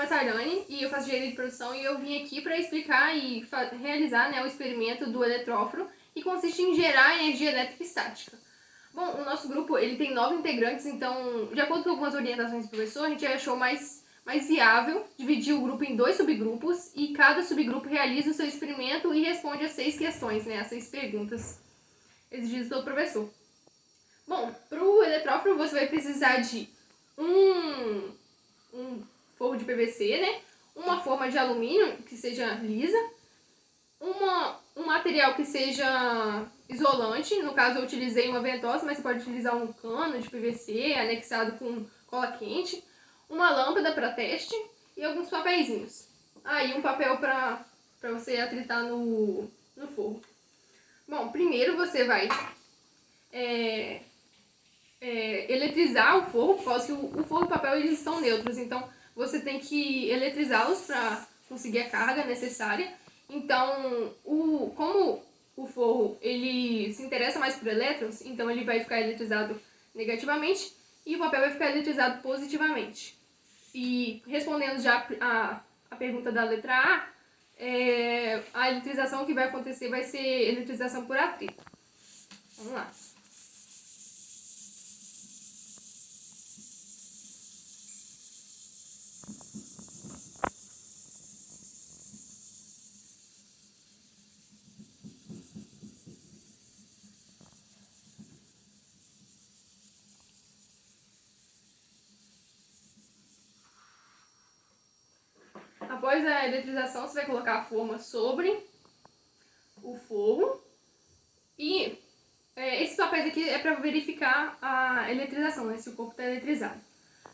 a Tairane e eu faço engenharia de produção e eu vim aqui para explicar e realizar, né, o experimento do eletróforo, que consiste em gerar energia elétrica estática. Bom, o nosso grupo ele tem 9 integrantes, então, de acordo com algumas orientações do professor, a gente achou mais viável dividir o grupo em 2 subgrupos e cada subgrupo realiza o seu experimento e responde a 6 questões, né, a 6 perguntas exigidas pelo professor. Bom, para o eletróforo você vai precisar de um forro de PVC, né? Uma forma de alumínio que seja lisa, um material que seja isolante, no caso eu utilizei uma ventosa, mas você pode utilizar um cano de PVC anexado com cola quente, uma lâmpada para teste e alguns papeizinhos. E um papel para você atritar no forro. Bom, primeiro você vai eletrizar o forro, por causa que o forro e o papel eles estão neutros, então você tem que eletrizá-los para conseguir a carga necessária. Então, como o forro ele se interessa mais por elétrons, então ele vai ficar eletrizado negativamente e o papel vai ficar eletrizado positivamente. E respondendo já a pergunta da letra A eletrização que vai acontecer vai ser eletrização por atrito. Vamos lá. Após a eletrização, você vai colocar a forma sobre o forro e esses papéis aqui é para verificar a eletrização, né, se o corpo está eletrizado.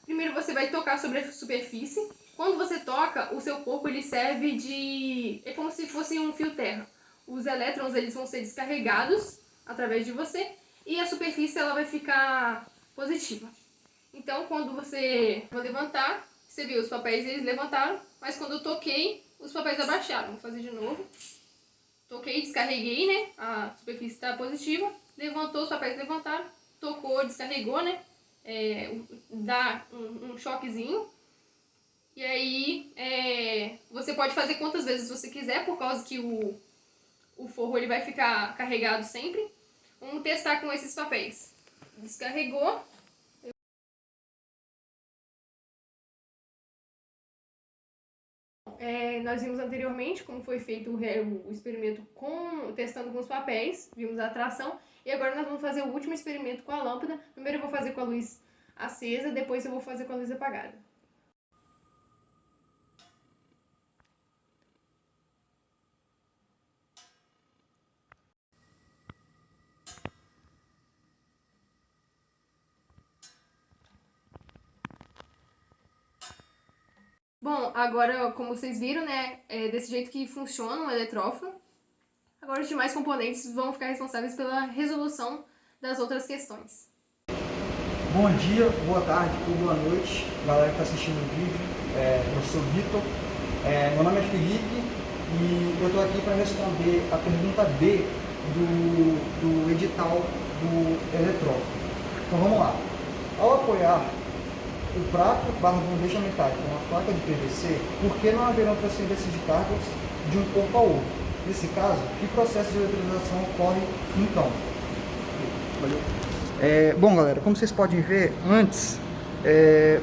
Primeiro você vai tocar sobre a superfície. Quando você toca, o seu corpo ele serve de... é como se fosse um fio terra. Os elétrons eles vão ser descarregados através de você e a superfície ela vai ficar positiva. Então quando você vai levantar, você viu os papéis eles levantaram, mas quando eu toquei, os papéis abaixaram. Vou fazer de novo. Toquei, descarreguei, né? A superfície está positiva. Levantou, os papéis levantaram. Tocou, descarregou, né? Dá um choquezinho. E aí, você pode fazer quantas vezes você quiser, por causa que o forro ele vai ficar carregado sempre. Vamos testar com esses papéis. Descarregou. Nós vimos anteriormente como foi feito o experimento testando com os papéis, vimos a atração, e agora nós vamos fazer o último experimento com a lâmpada. Primeiro eu vou fazer com a luz acesa, depois eu vou fazer com a luz apagada. Bom, agora, como vocês viram, né, é desse jeito que funciona um eletróforo. Agora os demais componentes vão ficar responsáveis pela resolução das outras questões. Bom dia, boa tarde ou boa noite, galera que está assistindo o vídeo. Eu sou Vitor, meu nome é Felipe e eu estou aqui para responder a pergunta B do edital do eletróforo. Então vamos lá. Ao apoiar o prato barra bandeja metálica com uma placa de PVC, por que não haverão transferências de cargas de um corpo ao outro? Nesse caso, que processo de eletrização ocorre então? Valeu. Bom galera, como vocês podem ver, antes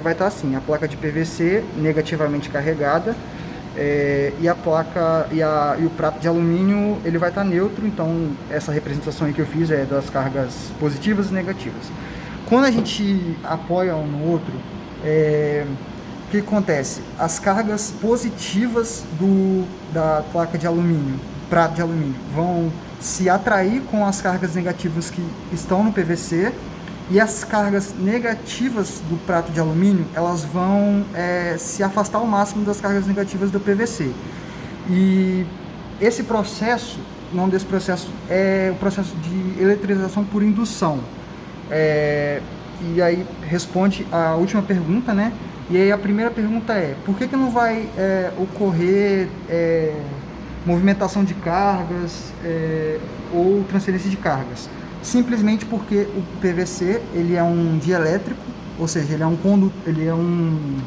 vai estar assim, a placa de PVC negativamente carregada e a placa e o prato de alumínio ele vai estar neutro, então essa representação aí que eu fiz é das cargas positivas e negativas. Quando a gente apoia um no outro, o que acontece? As cargas positivas da placa de alumínio, prato de alumínio, vão se atrair com as cargas negativas que estão no PVC, e as cargas negativas do prato de alumínio, elas vão se afastar ao máximo das cargas negativas do PVC. E esse processo, o nome desse processo é o processo de eletrização por indução. E aí responde a última pergunta, né? E aí a primeira pergunta é, por que não vai ocorrer movimentação de cargas ou transferência de cargas? Simplesmente porque o PVC ele é um dielétrico, ou seja, ele é um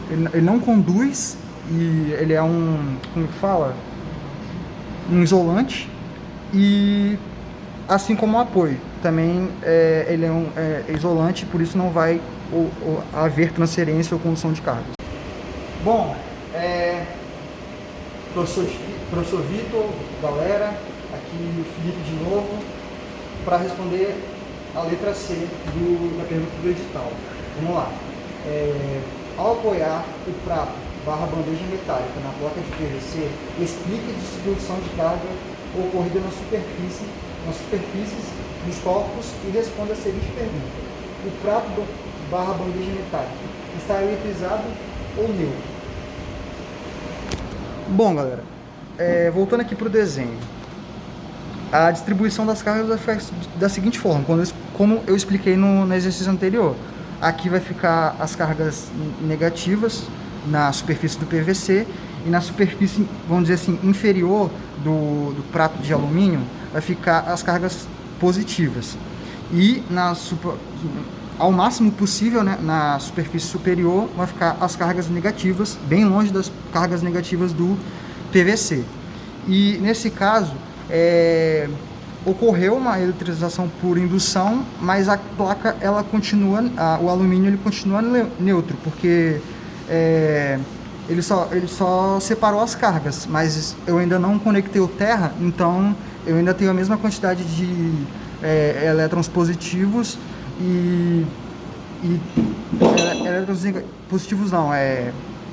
ele não conduz e ele é um, como que fala? Um isolante, e assim como o apoio. Também ele é um isolante, por isso não vai haver transferência ou condução de carga. Bom, professor Vitor, galera, aqui o Felipe de novo, para responder a letra C da pergunta do edital. Vamos lá. Ao apoiar o prato barra bandeja metálica na placa de PVC, explique a distribuição de carga ocorrida nas superfícies dos corpos e responda a seguinte pergunta: o prato barra bandeja metálica está eletrizado ou neutro? Bom, galera, voltando aqui para o desenho, a distribuição das cargas vai ficar da seguinte forma, como eu expliquei no exercício anterior. Aqui vai ficar as cargas negativas na superfície do PVC, e na superfície, vamos dizer assim, inferior do prato de alumínio vai ficar as cargas positivas. E ao máximo possível, né, na superfície superior vai ficar as cargas negativas, bem longe das cargas negativas do PVC. E nesse caso, ocorreu uma eletrização por indução, mas a placa, ela continua, o alumínio ele continua neutro, porque ele só separou as cargas, mas eu ainda não conectei o terra, então eu ainda tenho a mesma quantidade de elétrons positivos e elétrons positivos não,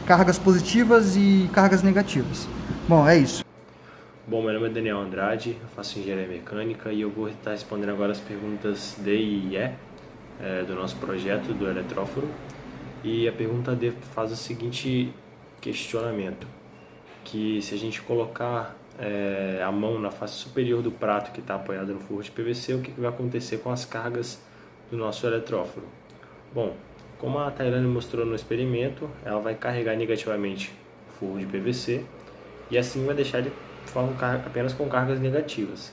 cargas positivas e cargas negativas. Bom, é isso. Bom, meu nome é Daniel Andrade, eu faço engenharia mecânica e eu vou estar respondendo agora as perguntas D e E do nosso projeto do eletróforo. E a pergunta D faz o seguinte questionamento, que se a gente colocar a mão na face superior do prato que está apoiado no forro de PVC, o que vai acontecer com as cargas do nosso eletróforo? Bom, como a Tairane mostrou no experimento, ela vai carregar negativamente o forro de PVC e assim vai deixar ele apenas com cargas negativas.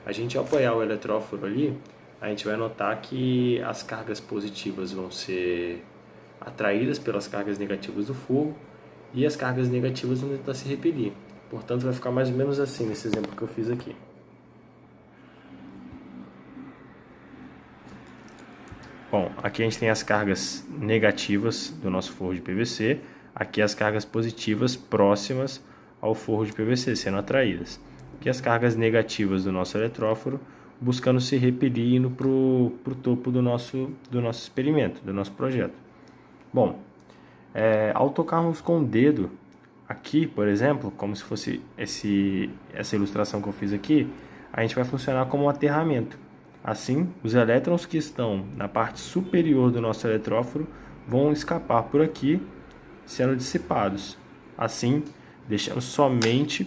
A gente, ao apoiar o eletróforo ali, a gente vai notar que as cargas positivas vão ser atraídas pelas cargas negativas do forro e as cargas negativas vão tentar se repelir. Portanto, vai ficar mais ou menos assim nesse exemplo que eu fiz aqui. Bom, aqui a gente tem as cargas negativas do nosso forro de PVC, aqui as cargas positivas próximas ao forro de PVC sendo atraídas, e as cargas negativas do nosso eletróforo buscando se repelir indo para o topo do nosso experimento, do nosso projeto. Bom, ao tocarmos com o dedo aqui, por exemplo, como se fosse essa ilustração que eu fiz aqui, a gente vai funcionar como um aterramento. Assim, os elétrons que estão na parte superior do nosso eletróforo vão escapar por aqui, sendo dissipados. Assim, deixando somente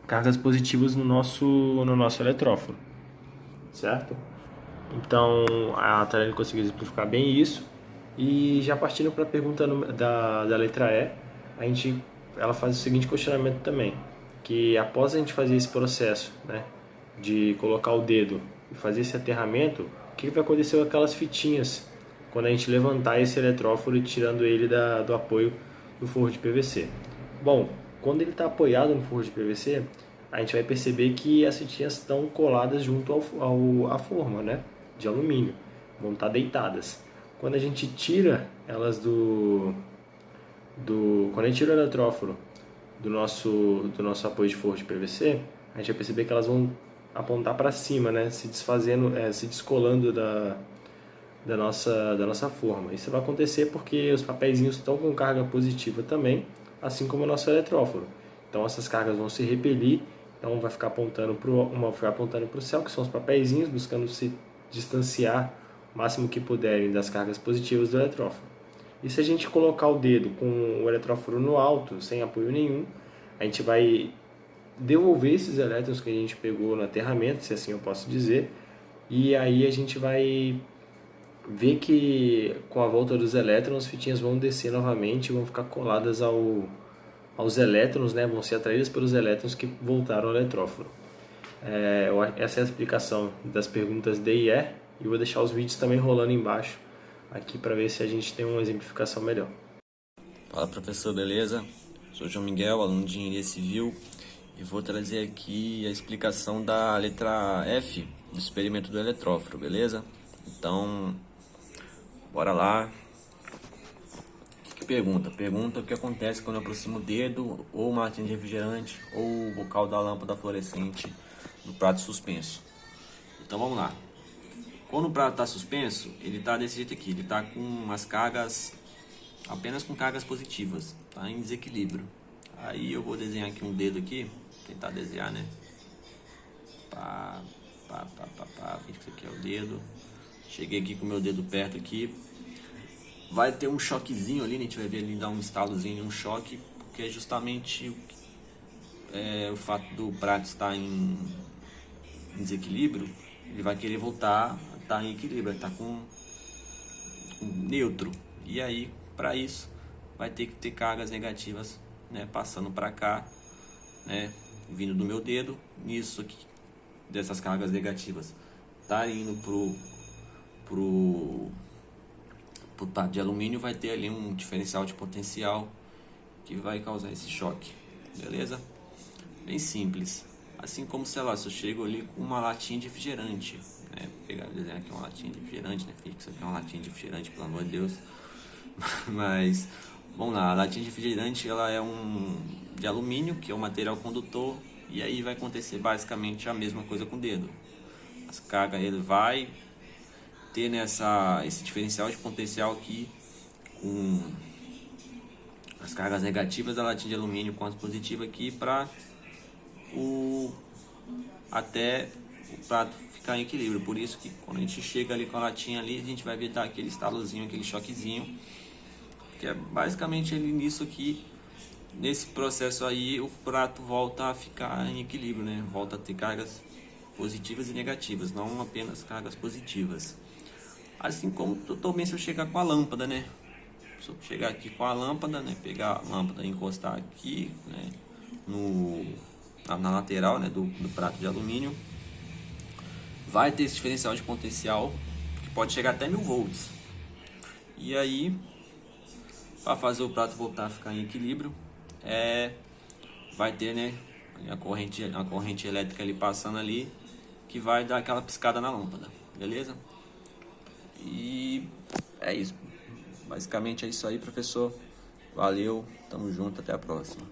cargas positivas no nosso eletróforo, certo? Então, a Tarane conseguiu exemplificar bem isso. E já partindo para a pergunta da letra E, ela faz o seguinte questionamento também, que após a gente fazer esse processo, né, de colocar o dedo e fazer esse aterramento, o que vai acontecer com aquelas fitinhas quando a gente levantar esse eletróforo e tirando ele do apoio do forro de PVC? Bom, quando ele está apoiado no forro de PVC, a gente vai perceber que as fitinhas estão coladas junto à forma, né, de alumínio, vão estar deitadas. Quando a gente tira elas quando a gente tira o eletróforo do nosso apoio de forro de PVC, a gente vai perceber que elas vão apontar para cima, né, se desfazendo, se descolando da nossa forma. Isso vai acontecer porque os papeizinhos estão com carga positiva também, assim como o nosso eletróforo. Então essas cargas vão se repelir, então vai ficar apontando para o céu, que são os papeizinhos, buscando se distanciar o máximo que puderem das cargas positivas do eletróforo. E se a gente colocar o dedo com o eletróforo no alto, sem apoio nenhum, a gente vai devolver esses elétrons que a gente pegou no aterramento, se assim eu posso dizer, e aí a gente vai ver que com a volta dos elétrons, as fitinhas vão descer novamente e vão ficar coladas aos elétrons, né? Vão ser atraídas pelos elétrons que voltaram ao eletróforo. Essa é a explicação das perguntas D e E, e vou deixar os vídeos também rolando embaixo aqui para ver se a gente tem uma exemplificação melhor. Fala, professor, beleza? Sou João Miguel, aluno de Engenharia Civil, e vou trazer aqui a explicação da letra F do experimento do eletróforo, beleza? Então, bora lá. Que pergunta? Pergunta o que acontece quando eu aproximo o dedo, ou uma latinha de refrigerante, ou o bocal da lâmpada fluorescente do prato suspenso. Então vamos lá. Quando o prato está suspenso, ele está desse jeito aqui, ele está com as cargas, apenas com cargas positivas, está em desequilíbrio. Aí eu vou desenhar aqui um dedo aqui, tentar desenhar, né? Finge que isso aqui é o dedo. Cheguei aqui com o meu dedo perto aqui. Vai ter um choquezinho ali, né? A gente vai ver ele dar um estalozinho, um choque, porque é justamente o fato do prato estar em desequilíbrio, ele vai querer voltar a estar em equilíbrio, está com neutro. E aí, para isso, vai ter que ter cargas negativas, né, passando para cá, né, vindo do meu dedo. Nisso aqui, dessas cargas negativas, tá indo pro prato de alumínio, vai ter ali um diferencial de potencial que vai causar esse choque, beleza? Bem simples. Assim como, sei lá, se eu chego ali com uma latinha de refrigerante, né? Vou pegar e desenhar aqui uma latinha de refrigerante, né? Finge que isso aqui é uma latinha de refrigerante, pelo amor de Deus. Mas, vamos lá, a latinha de refrigerante, ela é de alumínio, que é um material condutor, e aí vai acontecer basicamente a mesma coisa com o dedo. As cargas, ele vai ter esse diferencial de potencial aqui, com as cargas negativas da latinha de alumínio com as positivas aqui, para até o prato ficar em equilíbrio. Por isso que quando a gente chega ali com a latinha ali, a gente vai ver dar aquele estalozinho, aquele choquezinho, que é basicamente ele nisso aqui. Nesse processo aí, o prato volta a ficar em equilíbrio, né? Volta a ter cargas positivas e negativas, não apenas cargas positivas. Assim como também se eu chegar com a lâmpada, né? Se eu chegar aqui com a lâmpada, né? Pegar a lâmpada e encostar aqui, né? Na lateral, né? do prato de alumínio, vai ter esse diferencial de potencial que pode chegar até 1000 volts. E aí, para fazer o prato voltar a ficar em equilíbrio, vai ter, né? A corrente elétrica ali passando ali, que vai dar aquela piscada na lâmpada, beleza? E é isso. Basicamente é isso aí, professor. Valeu, tamo junto, até a próxima.